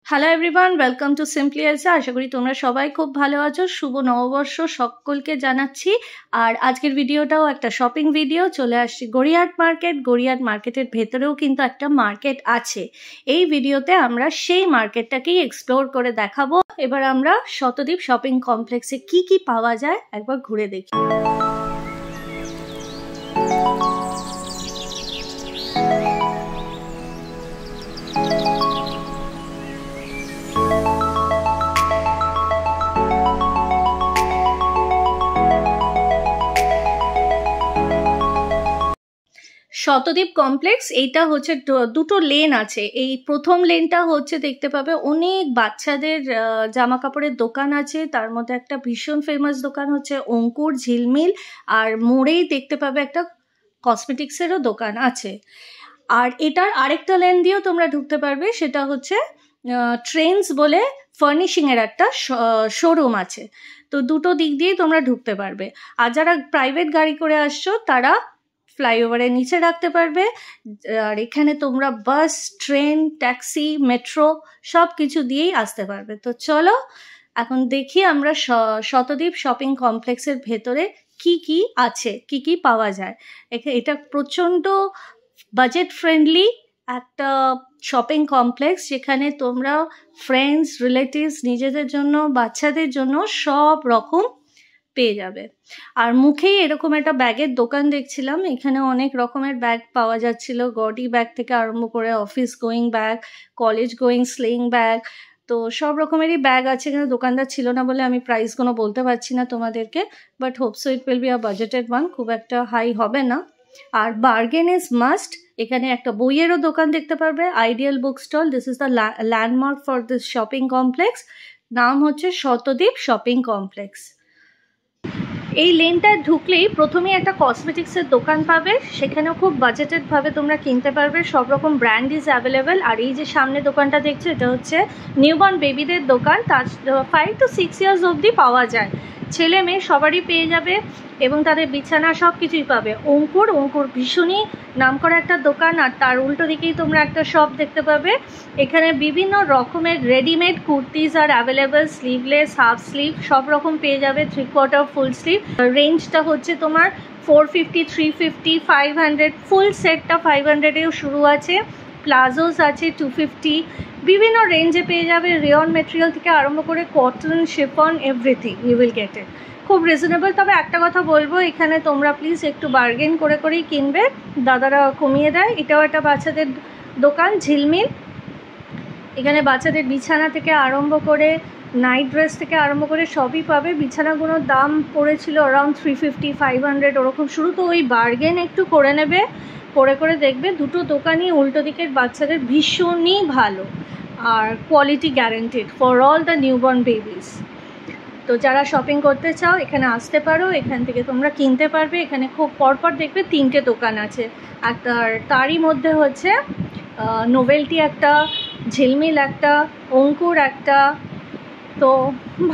Hello everyone, welcome to simply Elsa. আশা করি তোমরা সবাই খুব ভালো আছো। শুভ নববর্ষ সকলকে জানাচ্ছি। আর আজকের ভিডিওটাও একটা শপিং ভিডিও। চলে আসছি গড়িয়াহাট মার্কেট। গড়িয়াহাট মার্কেটের ভেতরেও কিন্তু একটা মার্কেট আছে। এই ভিডিওতে আমরা সেই মার্কেটটাকেই এক্সপ্লোর করে দেখাবো। এবার আমরা শতদ্বীপ শপিং কমপ্লেক্সে কি কি পাওয়া যায় একবার ঘুরে দেখি। শতদ্বীপ কমপ্লেক্স এইটা হচ্ছে দুটো লেন আছে। এই প্রথম লেনটা হচ্ছে দেখতে পাবে অনেক বাচ্চাদের জামা কাপড়ের দোকান আছে। তার মধ্যে একটা ভীষণ ফেমাস দোকান হচ্ছে অঙ্কুর ঝিলমিল। আর মোড়েই দেখতে পাবে একটা কসমেটিক্সেরও দোকান আছে। আর এটার আরেকটা লেন দিয়েও তোমরা ঢুকতে পারবে, সেটা হচ্ছে ট্রেন্ডস বলে ফার্নিশিংয়ের একটা শোরুম আছে। তো দুটো দিক দিয়েই তোমরা ঢুকতে পারবে। আর যারা প্রাইভেট গাড়ি করে আসছো তারা ফ্লাইওভারের নিচে রাখতে পারবে। আর এখানে তোমরা বাস, ট্রেন, ট্যাক্সি, মেট্রো সব কিছু দিয়েই আসতে পারবে। তো চলো এখন দেখি আমরা শতদ্বীপ শপিং কমপ্লেক্সের ভেতরে কি কি আছে, কি কি পাওয়া যায়। এটা প্রচণ্ড বাজেট ফ্রেন্ডলি একটা শপিং কমপ্লেক্স, যেখানে তোমরা ফ্রেন্ডস, রিলেটিভস, নিজেদের জন্য, বাচ্চাদের জন্য সব রকম পেয়ে যাবে। আর মুখেই এরকম একটা ব্যাগের দোকান দেখছিলাম। এখানে অনেক রকমের ব্যাগ পাওয়া যাচ্ছিল, গডি ব্যাগ থেকে আরম্ভ করে office going bag, college going sling bag. তো সব রকমেরই ব্যাগ আছে। এখানে দোকানদার ছিল না বলে আমি প্রাইসগুলো বলতে পারছি না তোমাদেরকে, but hope so it will be a budgeted one, খুব একটা হাই হবে না। আর বার্গেন ইজ মাস্ট। এখানে একটা বইয়েরও দোকান দেখতে পারবে, ideal book stall. This is the landmark for this shopping complex. নাম হচ্ছে শতদ্বীপ শপিং কমপ্লেক্স। এই লেনটায় ঢুকলেই প্রথমেই একটা কসমেটিক্সের দোকান পাবে। সেখানেও খুব বাজেটেডভাবে তোমরা কিনতে পারবে, সব রকম ব্র্যান্ড ইজ অ্যাভেলেবেল। আর এই যে সামনে দোকানটা দেখছো, এটা হচ্ছে নিউবর্ন বেবিদের দোকান। তার 5 to 6 ইয়ার্স অবধি পাওয়া যায়, ছেলে মেয়ে সবারই পেয়ে যাবে এবং তাদের বিছানা সব কিছুই পাবে। অঙ্কুর ভীষণই নাম করা একটা দোকান। আর তার উল্টো দিকেই তোমরা একটা শপ দেখতে পাবে। এখানে বিভিন্ন রকমের রেডিমেড কুর্তিজ আর অ্যাভেলেবেল, স্লিভলেস, হাফ স্লিভ সব রকম পেয়ে যাবে, 3/4, ফুল স্লিভ। রেঞ্জটা হচ্ছে তোমার 450, 350, 500, ফুল সেটটা 500-এও শুরু আছে। প্লাজোস আছে 250, বিভিন্ন রেঞ্জে পেয়ে যাবে। রেয়ন মেটেরিয়াল থেকে আরম্ভ করে cotton, chiffon, everything you will get it. খুব রিজনেবল। তবে একটা কথা বলবো, এখানে তোমরা প্লিজ একটু বার্গেন করে করেই কিনবে, দাদারা কমিয়ে দেয়। এটাও একটা বাচ্চাদের দোকান, ঝিলমিল। এখানে বাচ্চাদের বিছানা থেকে আরম্ভ করে নাইট ড্রেস থেকে আরম্ভ করে সবই পাবে। বিছানাগুলোর দাম পড়েছিল অ্যারাউন্ড 350, 500 ওরকম শুরু। তো ওই বার্গেন একটু করে নেবে, করে দেখবে দুটো দোকানই উল্টো দিকের বাচ্চাদের ভীষণই ভালো আর quality guaranteed for all the newborn babies. তো যারা শপিং করতে চাও এখানে আসতে পারো, এখান থেকে তোমরা কিনতে পারবে। এখানে খুব পরপর দেখবে 3টে দোকান আছে। আর তারই মধ্যে হচ্ছে নোভেলটি একটা, ঝিলমিল একটা, অঙ্কুর একটা। তো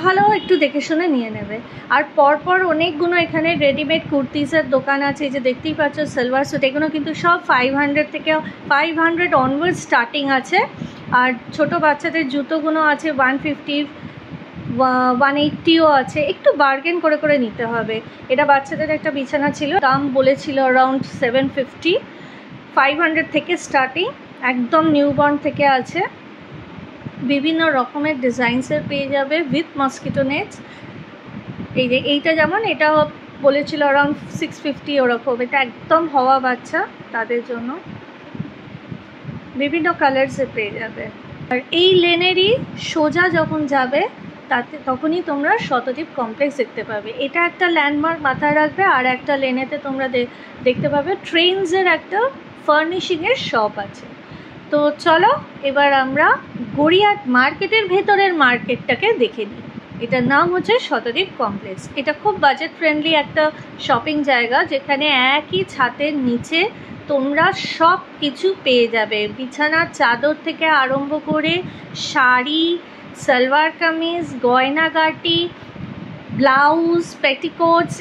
ভালো একটু দেখে শুনে নিয়ে নেবে। আর পরপর অনেকগুলো এখানে রেডিমেড কুর্তিসের দোকান আছে। এই যে দেখতেই পাচ্ছ সালোয়ার স্যুট, এগুলো কিন্তু সব 500 থেকে 500 অনওয়ার্ড স্টার্টিং আছে। আর ছোটো বাচ্চাদের জুতোগুলো আছে 150, 180ও আছে। একটু বার্গেন করে নিতে হবে। এটা বাচ্চাদের একটা বিছানা ছিল, দাম বলেছিল অ্যারাউন্ড 750, 500 থেকে স্টার্টিং। একদম নিউবর্ন থেকে আছে, বিভিন্ন রকমের ডিজাইনসের পেয়ে যাবে উইথ মসকিটো নেটস। এই যে এইটা যেমন, এটা বলেছিল অ্যারাউন্ড 650 ওরকম। এটা একদম হওয়া বাচ্চা তাদের জন্য, বিভিন্ন কালার্সে পেয়ে যাবে। আর এই লেনেরই সোজা যখন যাবে তখনই তোমরা শতদ্বীপ কমপ্লেক্স দেখতে পাবে। এটা একটা ল্যান্ডমার্ক মাথায় রাখবে। আর একটা লেনেতে তোমরা দেখতে পাবে ট্রেন্ডসের একটা ফার্নিশিংয়ের শপ আছে। তো চলো এবার আমরা গড়িয়াহাট মার্কেটের ভেতরের মার্কেটটাকে দেখে নিই। এটার নাম হচ্ছে শতদ্বীপ কমপ্লেক্স। এটা খুব বাজেট ফ্রেন্ডলি একটা শপিং জায়গা, যেখানে একই ছাদের নিচে তোমরা সব কিছু পেয়ে যাবে। বিছানার চাদর থেকে আরম্ভ করে শাড়ি, সালোয়ার কামিজ, গয়নাগাটি, blouse, petticoats,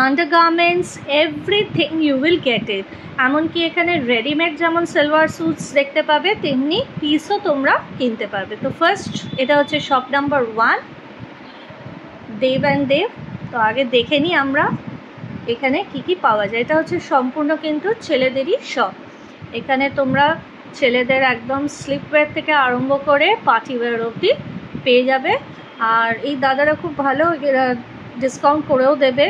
undergarments, everything you will get it. এমনকি এখানে রেডিমেড যেমন সালোয়ার স্যুটস দেখতে পাবে, তেমনি পিসও তোমরা কিনতে পারবে। তো ফার্স্ট এটা হচ্ছে শপ নাম্বার 1, দেব অ্যান্ড দেব। তো আগে দেখে নিই আমরা এখানে কি কি পাওয়া যায়। এটা হচ্ছে সম্পূর্ণ কিন্তু ছেলেদেরই শপ। এখানে তোমরা ছেলেদের একদম স্লিপওয়্যার থেকে আরম্ভ করে পার্টিওয়্যার অবধি পেয়ে যাবে। আর এই দাদারা খুব ভালো ডিসকাউন্ট করেও দেবে।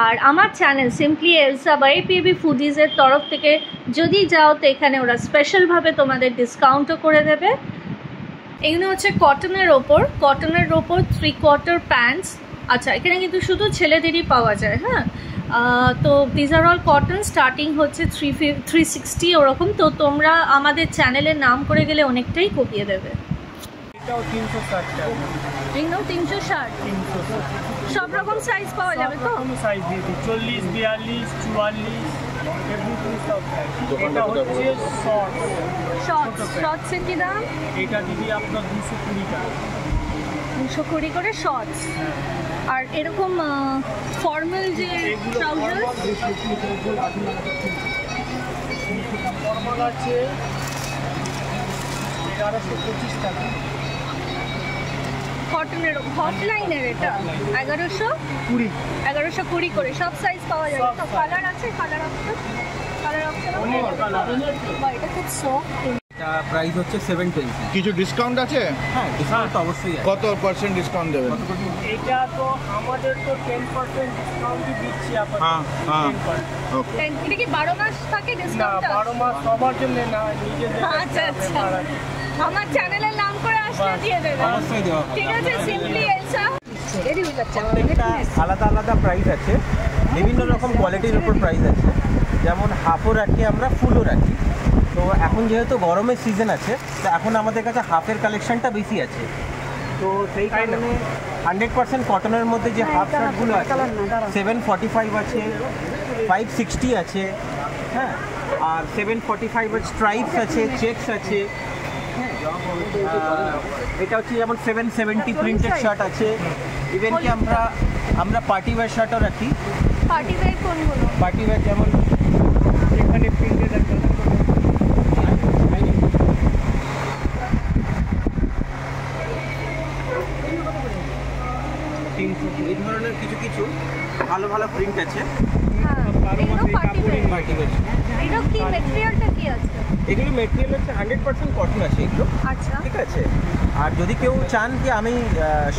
আর আমার চ্যানেল সিম্পলি এলসা বা এপিএবি ফুডিজের তরফ থেকে যদি যাও তো এখানে ওরা স্পেশালভাবে তোমাদের ডিসকাউন্টও করে দেবে। এগুলো হচ্ছে কটনের ওপর 3/4 প্যান্টস। আচ্ছা, এখানে কিন্তু শুধু ছেলেদেরই পাওয়া যায়। হ্যাঁ, তো these are all cotton, starting হচ্ছে 360 ওরকম। তো তোমরা আমাদের চ্যানেলের নাম করে গেলে অনেকটাই কমিয়ে দেবে। এটাও 360 টাকা। এগুলো 360, সব রকম সাইজ পাওয়া যাবে তো? সাইজ দিয়ে দিই, 40, 42, 44 এভরিথিং সব সাইজ। এটা হচ্ছে শর্টসের কি দাম? এটা দিদি আপনার 220 টাকা। 220 করে শর্টস। আর এরকম ফর্মাল যে ট্রাউজার ফর্মাল আছে 1125 টাকা। কটনের হটলাইনের এটা 1120 করে। সব সাইজ পাওয়া যাবে তো? কালার আছে? কালার অপশন এটা খুব সফট। এটা প্রাইস হচ্ছে 720। কিছু ডিসকাউন্ট আছে? হ্যাঁ, ডিসকাউন্ট তো অবশ্যই আছে। কত % ডিসকাউন্ট দেবেন? এটা তো আমাদের তো 10% ডিসকাউন্টই দিচ্ছি হ্যাঁ হ্যাঁ, 10%। ওকে। এটা কি 12 মাস থাকে না, ডিসকাউন্ট? 12 মাস সবার জন্য না, নিজেদের। আচ্ছা আচ্ছা, আমার চ্যানেলের নাম করে আসলে দিয়ে দেবে। অবশ্যই দেওয়া হবে। ঠিক আছে, সিম্পলি এলসা। প্রত্যেকটা আলাদা আলাদা প্রাইস আছে, বিভিন্ন রকম কোয়ালিটির উপর প্রাইস আছে। যেমন হাফও রাখি আমরা, ফুলও রাখি। তো এখন যেহেতু গরমের সিজন আছে, তো এখন আমাদের কাছে হাফের কালেকশনটা বেশি আছে। তো সেই কারণে 100% কটনের মধ্যে যে হাফ শার্টগুলো আছে 745 আছে, 560 আছে। হ্যাঁ, আর 745 এর স্ট্রাইপস আছে, চেকস আছে। এটা হচ্ছে যেমন 770 প্রিন্টেড শার্ট আছে। ইভেন কি আমরা পার্টি ওয়্যার শার্টও রাখি। পার্টি ওয়্যার কোনগুলো? পার্টি ওয়্যার যেমন এখানে প্রিন্টেড আছে। এই ধরনের কিছু কিছু ভালো ভালো প্রিন্ট আছে। হ্যাঁ, এগুলো পার্টি ওয়্যার। পার্টি ওয়্যার এটা কি ম্যাটেরিয়ালটা কি আছে? এগুলো মেটেরিয়াল হচ্ছে 100% কটন আছে এগুলো। আচ্ছা, ঠিক আছে। আর যদি কেউ চান কি আমি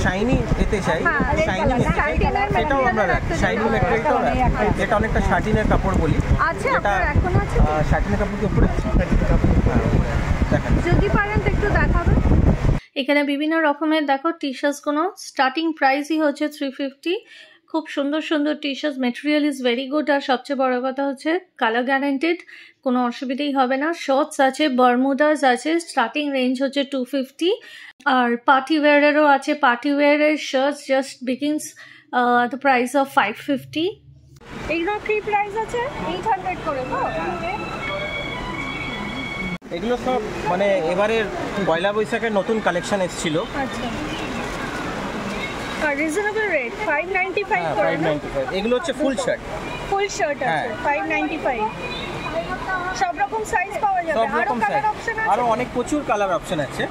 শাইনি পেতে চাই, শাইনি সেটাও আমরা রাখি। শাইনি মেটেরিয়ালটাও রাখি, যেটা অনেকটা শার্টিনের কাপড় বলি। আচ্ছা, এটা আপনার এখন আছে? শার্টিনের কাপড় কি উপরে আছে? দেখেন, যদি পারেন তো একটু দেখাবেন। এখানে বিভিন্ন রকমের দেখো টি শার্টসগুলো, স্টার্টিং প্রাইসই হচ্ছে 350। খুব সুন্দর সুন্দর T shirts, material is very good. আর সবচেয়ে বড় কথা হচ্ছে কালার গ্যারান্টেড, কোনো অসুবিধাই হবে না। শর্টস আছে, বারমুডাস আছে, স্টার্টিং রেঞ্জ হচ্ছে 250। আর পার্টি ওয়্যারেরও আছে। পার্টি ওয়্যারের shirts just begins the price of 550। এইগুলো কি প্রাইস আছে? 800 করে তো? এগুলো সব মানে এবারের পয়লা বৈশাখের নতুন কালেকশন এসেছিল। আচ্ছা, আর রিজনেবল রেট 595 করে না? 595। এগুলো হচ্ছে ফুল শার্ট। ফুল শার্ট আছে 595। সব রকম সাইজ পাওয়া যাবে। সব আরো রকম কালার সাইজ, অপশন আছে? আরো অনেক প্রচুর কালার অপশন আছে।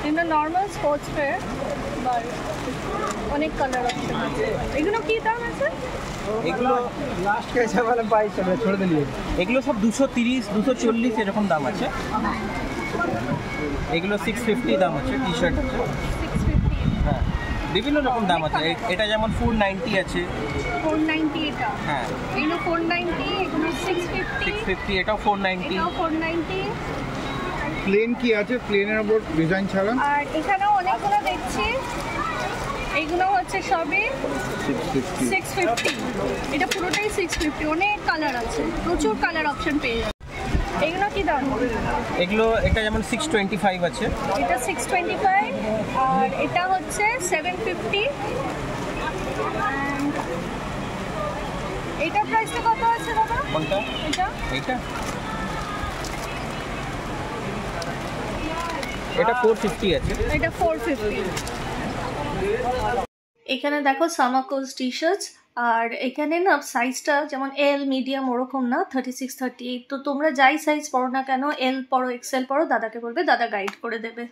কিন্তু নরমাল স্পোর্টস ওয়্যার অনেক কালার অপশন আছে। এগুলো কি দাম আছে? এগুলো লাস্ট कैसा वाला 22 चल रहा, छोड़ दिए। এগুলো সব 230, 240 এরকম দাম আছে। এগুলো 650 দাম আছে টি শার্ট। 650। হ্যাঁ, বিভিন্ন রকম দাম আছে। এটা যেমন 490 আছে। 490 এটা? হ্যাঁ, এগুলো 490, এগুলো 650। 650, এটাও 490। এটাও 490। প্লেন কি আছে? প্লেনের উপর ডিজাইন ছাড়া আর এখানেও অনেকগুলো দেখছি। এইগুলো হচ্ছে সবই 650। এটা পুরোটাই 650। অনেক কালার আছে, প্রচুর কালার অপশন পেয়ে যাবে। এগুলো কি দাম? এগুলো এটা যেমন 625 আছে। এটা 625। আর এটা হচ্ছে 750। এটা প্রাইসটা কত আছে দাদা? কোনটা? এটা এটা এটা 450 আছে। এটা 450। এখানে দেখো সামার কোর্স টি শার্টস, আর এখানে না সাইজটা যেমন এল মিডিয়াম ওরকম না, 36 38। তো তোমরা যাই সাইজ পড়ো না কেন, এল পড়ো এক্সেল পড়ো, দাদাকে বলবে, দাদা গাইড করে দেবে।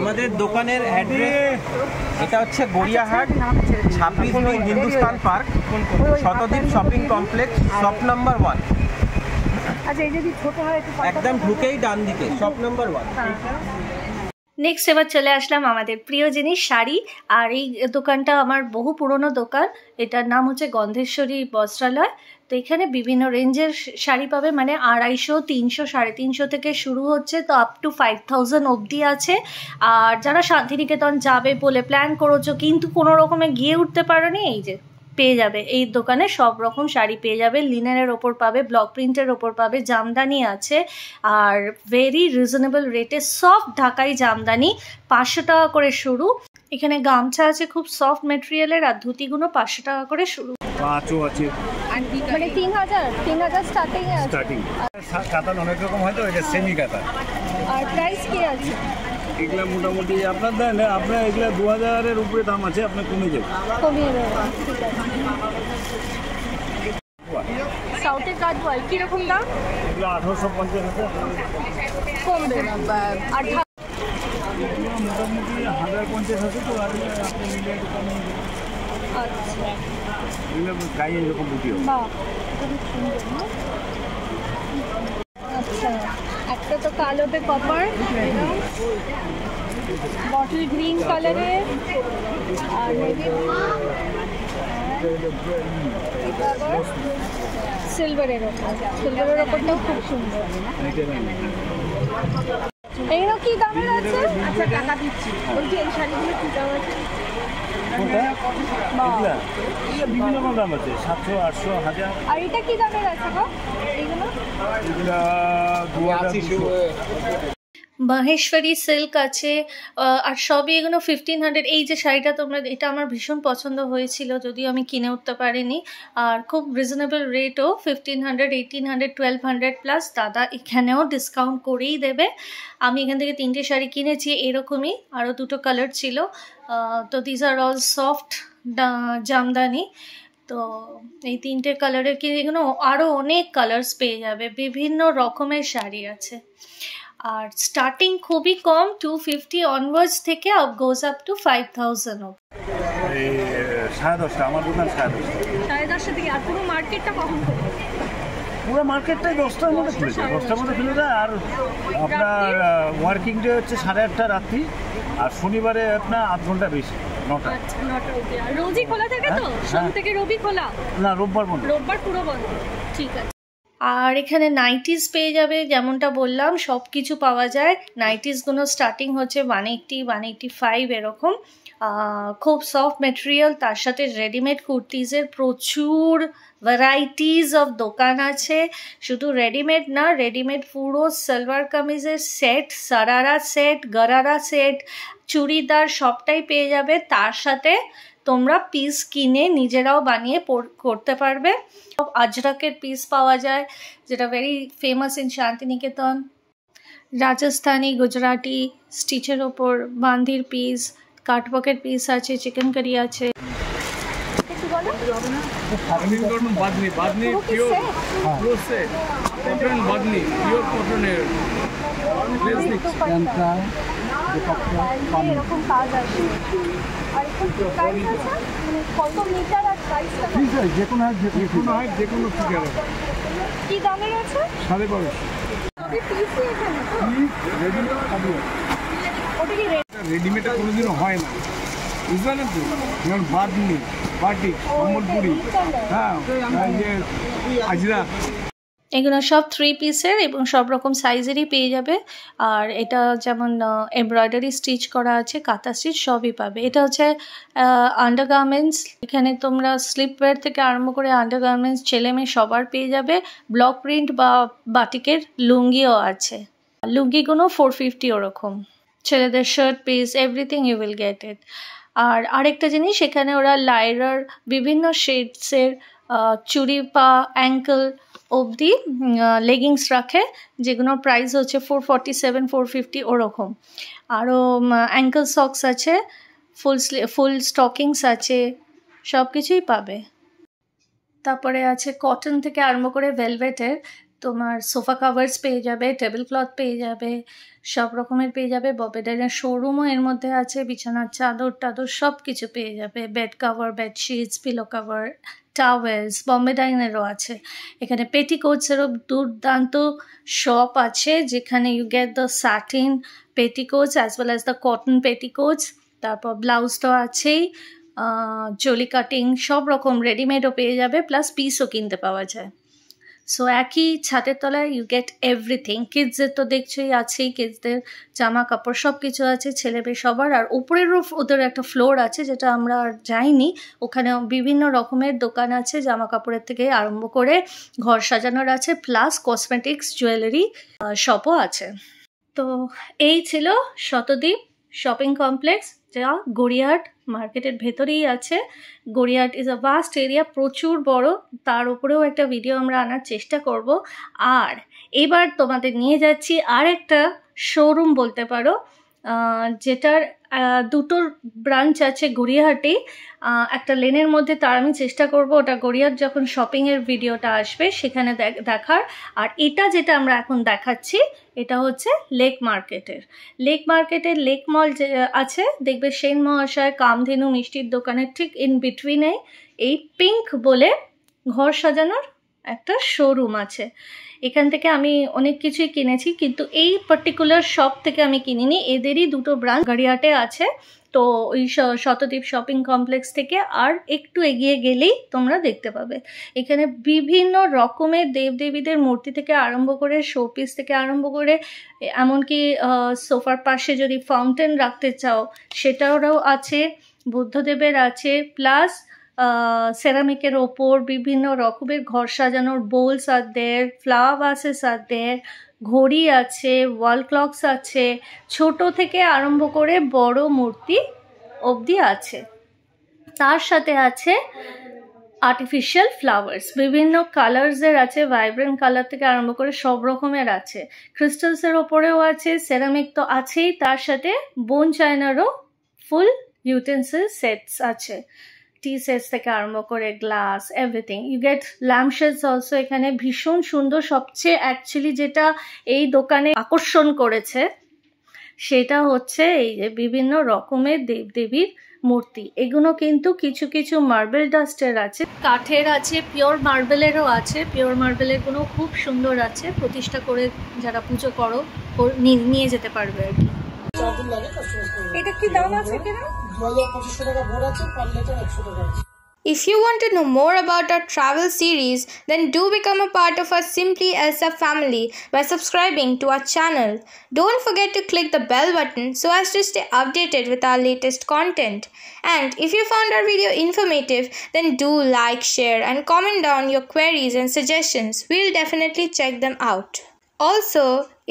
আমাদের দোকানের অ্যাড্রেস এটা হচ্ছে Gariahat 26 Hindustan park, Shatadweep shopping complex, shop number 1। আচ্ছা, এই যদি ছোট হয় একদম ঢুকেই ডান দিকে শপ নাম্বার 1। নেক্সট এবার চলে আসলাম আমাদের প্রিয় জিনিস শাড়ি। আর এই দোকানটা আমার বহু পুরনো দোকান, এটার নাম হচ্ছে গন্ধেশ্বরী বস্ত্রালয়। তো এখানে বিভিন্ন রেঞ্জের শাড়ি পাবে, মানে 250, 300, 350 থেকে শুরু হচ্ছে, তো আপ টু 5000 অবধি আছে। আর যারা শান্তিনিকেতন যাবে বলে প্ল্যান করেছো কিন্তু কোনো রকমে গিয়ে উঠতে পারোনি, এই যে পেয়ে যাবে এই দোকানে সব রকম শাড়ি পেয়ে যাবে। লিনেনের ওপর পাবে, ব্লক প্রিন্টের ওপর পাবে, জামদানি আছে, আর ভেরি রিজনেবল রেটে সফট ঢাকাই জামদানি 500 টাকা করে শুরু। এখানে গামছা আছে খুব সফট মেটেরিয়ালের, আর ধুতিগুলো 500 টাকা করে শুরু। পাঁচও আছে, মানে 3000 স্টার্টিং আছে। স্টার্টিং কাতান অনেক রকম হয় তো, এটা সেমি কাতান। আর প্রাইস কি আছে? এগুলা মোটামুটি আপনার দেন, আপনার এগুলা 2000-এর উপরে দাম আছে, আপনার কমে যাবে। কমিয়ে দেবো, ঠিক আছে। সাউথের কাজওয়াল কিরকম দাম? এগুলো 1850 আছে, কমবে না। আর এগুলো মোটামুটি 1050 আছে। তো আর আপনি মিলে কমে যাবে। আচ্ছা, এগুলো গায়ে এরকম বুটি হবে। বাহ, খুব সুন্দর না? আচ্ছা, একটা তো কালোতে কপার, বটল গ্রিন কালারের, আর সিলভারের ওপর, সিলভারের ওপরটাও খুব সুন্দর। এইগুলো কি দামের আছে? আচ্ছা, টাকা দিচ্ছি। বলছি এই শাড়িগুলো কি দাম আছে? এগুলা বিভিন্ন রকম দাম আছে, 700, 800, 1000। আর এটা কি দামের আছে গো এইগুলো? এগুলা 2000। মাহেশ্বরী সিল্ক আছে, আর সবই এগুলো 1500। এই যে শাড়িটা তোমরা, এটা আমার ভীষণ পছন্দ হয়েছিল, যদিও আমি কিনে উঠতে পারিনি। আর খুব রিজনেবল রেটও, 1500, 1800, 1200 প্লাস। দাদা এখানেও ডিসকাউন্ট করেই দেবে। আমি এখান থেকে 3টে শাড়ি কিনেছি এরকমই, আরও 2টো কালার ছিল। তো these are all soft Jamdani. তো এই 3টে কালারের কি, এগুলো আরও অনেক কালার্স পেয়ে যাবে, বিভিন্ন রকমের শাড়ি আছে। আর স্টার্টিং খুবই কম, 250 অনওয়ার্ডস থেকে গোজ আপ টু 5000 অবধি। এই 10:30, আমার দোকান 10:30। 10:30 থেকে। আর পুরো মার্কেটটা কখন খোলে? পুরো মার্কেটটাই 10টার মধ্যে খুলে যায়, 10টার মধ্যে খুলে যায়। আর আপনার ওয়ার্কিং ডে হচ্ছে 8:30 রাত্রি, আর শনিবারে আপনার 8 ঘন্টা বেশি, 9টা। আচ্ছা, 9টা অবধি। আর রোজই খোলা থাকে তো? সোম থেকে রবি খোলা? না, রোববার বন্ধ। রোববার পুরো বন্ধ, ঠিক আছে। আর এখানে নাইটিস পেয়ে যাবে, যেমনটা বললাম সব কিছু পাওয়া যায়। নাইটিসগুলো স্টার্টিং হচ্ছে 180, 185 এরকম। খুব সফট মেটেরিয়াল, তার সাথে রেডিমেড কুর্তিজের প্রচুর ভ্যারাইটিস অফ দোকান আছে। শুধু রেডিমেড না, রেডিমেড পুরো সালোয়ার কামিজের set, sharara set, gharara set, churidar সবটাই পেয়ে যাবে। তার সাথে তোমরা পিস কিনে নিজেরাও বানিয়ে করতে পারবে। আজরাকের পিস পাওয়া যায়, যেটা very famous in Shantiniketan. Rajasthani, Gujarati স্টিচের ওপর বান্দির পিস, কাটওয়ার্কের পিস আছে, চিকেন কারি আছে। এরকম কাজ আছে। আর প্রাইস আছে, মানে কত মিটার আর প্রাইসটা যে কোনো হয়, যে কোনো কি দামের আছে? 1250। রেডিমেডটা কোনোদিনও হয় না, বুঝতে পারলেন তো? যেমন বাদনি, বাটিক, সম্বলপুরি, হ্যাঁ, আজরা, এগুলো সব 3 পিসের এবং সব রকম সাইজেরই পেয়ে যাবে। আর এটা যেমন এমব্রয়ডারি স্টিচ করা আছে, কাঁথা স্টিচ সবই পাবে। এটা হচ্ছে আন্ডারগার্মেন্টস। এখানে তোমরা স্লিপওয়্যার থেকে আরম্ভ করে আন্ডারগার্মেন্টস ছেলে মেয়ে সবার পেয়ে যাবে। ব্লক প্রিন্ট বা বাটিকের লুঙ্গিও আছে, লুঙ্গিগুলো 450 ওরকম। ছেলেদের shirt piece, everything you will get it. আর আরেকটা জিনিস, এখানে ওরা লাইরার বিভিন্ন শেডসের চুড়ি পা অ্যাঙ্কেল অবধি লেগিংস রাখে, যেগুলোর প্রাইস হচ্ছে 447 450 ওরকম। আরও অ্যাঙ্কেল সক্স আছে, ফুল স্টকিংস আছে, সব কিছুই পাবে। তারপরে আছে কটন থেকে আরম্ভ করে ভেলভেটের তোমার সোফা কাভার্স পেয়ে যাবে, টেবিল ক্লথ পেয়ে যাবে, সব রকমের পেয়ে যাবে। ববেডাইনের শোরুমও এর মধ্যে আছে, বিছানার চাদর টাদর সব কিছু পেয়ে যাবে, bed cover, bedsheets, pillow cover, towels, Bombay ডাইনেরও আছে। এখানে পেটিকোটসেরও দুর্দান্ত শপ আছে, যেখানে you get the satin petticoats as well as the cotton petticoats. তারপর ব্লাউজ তো আছেই, জলি কাটিং সব রকম রেডিমেডও পেয়ে যাবে, প্লাস পিসও কিনতে পাওয়া যায়। সো একই ছাদের তলায় ইউ গেট এভরিথিং। কিডসদের তো দেখছোই আছেই, কিডসদের জামা কাপড় সব কিছু আছে, ছেলে মেয়ে সবার। আর উপরেরও ওদের একটা ফ্লোর আছে, যেটা আমরা আর যাইনি, ওখানে বিভিন্ন রকমের দোকান আছে, জামা কাপড়ের থেকে আরম্ভ করে ঘর সাজানোর আছে, প্লাস কসমেটিক্স জুয়েলারি শপও আছে। তো এই ছিল শতদ্বীপ শপিং কমপ্লেক্স, যা গড়িয়াহাট মার্কেটের ভেতরেই আছে। Gariahat is a vast area, প্রচুর বড়, তার উপরেও একটা ভিডিও আমরা আনার চেষ্টা করব। আর এবার তোমাদের নিয়ে যাচ্ছি আর একটা শোরুম বলতে পারো, যেটার দুটো ব্রাঞ্চ আছে গড়িয়াহাটেই, একটা লেনের মধ্যে। তার আমি চেষ্টা করব ওটা গড়িয়াহাট যখন শপিংয়ের ভিডিওটা আসবে সেখানে দেখার। আর এটা যেটা আমরা এখন দেখাচ্ছি এটা হচ্ছে লেক মার্কেটের। লেক মল যে আছে, দেখবে সেন মহাশয় কামধেনু মিষ্টির দোকানের ঠিক ইন বিটুইনে এই পিঙ্ক বলে ঘর সাজানোর একটা শোরুম আছে। এখান থেকে আমি অনেক কিছুই কিনেছি, কিন্তু এই পার্টিকুলার শপ থেকে আমি কিনিনি, এদেরই দুটো ব্রাঞ্চ গড়িয়াহাটে আছে। তো ওই শতদ্বীপ শপিং কমপ্লেক্স থেকে আর একটু এগিয়ে গেলেই তোমরা দেখতে পাবে। এখানে বিভিন্ন রকমের দেবদেবীদের মূর্তি থেকে আরম্ভ করে, শোপিস থেকে আরম্ভ করে, এমনকি সোফার পাশে যদি ফাউন্টেন রাখতে চাও সেটারও আছে, বুদ্ধদেবের আছে, প্লাস সেরামিকের ওপর বিভিন্ন রকমের ঘর সাজানোর বোলস আর দেয়ার, ফ্লাওয়ার ভাসেস আর দেয়ার, ঘড়ি আছে, ওয়াল ক্লকস আছে, ছোট থেকে আরম্ভ করে বড় মূর্তি অবধি আছে। তার সাথে আছে আর্টিফিশিয়াল ফ্লাওয়ার্স, বিভিন্ন কালার্সের আছে, ভাইব্রেন্ট কালার থেকে আরম্ভ করে সব রকমের আছে। ক্রিস্টালসের ওপরেও আছে, সেরামিক তো আছেই, তার সাথে বোন চায়নারও ফুল ইউটেন্সিল সেটস আছে, টি সেটস থেকে আরম্ভ করে glass, everything. You get lamp shades also এখানে, ভীষণ সুন্দর। সবচেয়ে অ্যাকচুয়ালি যেটা এই দোকানে আকর্ষণ করেছে সেটা হচ্ছে এই যে বিভিন্ন রকমের দেবদেবীর মূর্তি। এগুলো কিন্তু কিছু কিছু মার্বেল ডাস্টের আছে, কাঠের আছে, পিওর মার্বেলেরও আছে। পিওর মার্বেলের গুলো খুব সুন্দর আছে, প্রতিষ্ঠা করে যারা পুজো করো নিয়ে যেতে পারবে আর কি। এটা কি দাম আছে কেনা? 2500 টাকা ভর আছে, পার লিটার 100 টাকা আছে। If you want to know more about our travel series, then do become a part of our Simply Elsa family by subscribing to our channel. Don't forget to click the bell button so as to stay updated with our latest content. And if you found our video informative, then do like, share and comment down your queries and suggestions. We'll definitely check them out. Also,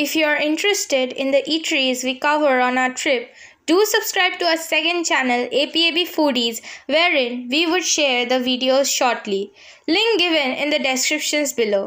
if you are interested in the eateries we cover on our trip, do subscribe to our second channel, APAB Foodies, wherein we would share the videos shortly. Link given in the descriptions below.